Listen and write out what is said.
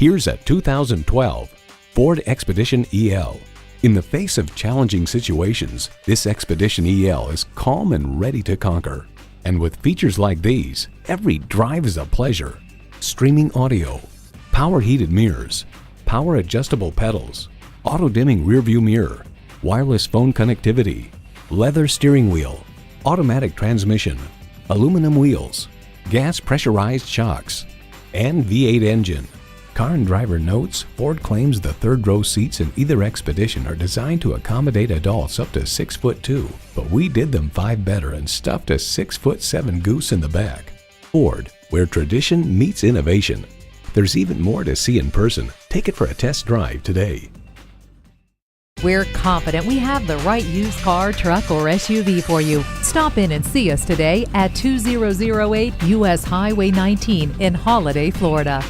Here's a 2012 Ford Expedition EL. In the face of challenging situations, this Expedition EL is calm and ready to conquer. And with features like these, every drive is a pleasure. Streaming audio, power heated mirrors, power adjustable pedals, auto dimming rearview mirror, wireless phone connectivity, leather steering wheel, automatic transmission, aluminum wheels, gas pressurized shocks, and V8 engine. Car and Driver notes Ford claims the third row seats in either Expedition are designed to accommodate adults up to 6'2", but we did them 5 better and stuffed a 6'7" goose in the back. Ford, where tradition meets innovation. There's even more to see in person. Take it for a test drive today. We're confident we have the right used car, truck, or SUV for you. Stop in and see us today at 2008 US Highway 19 in Holiday, Florida.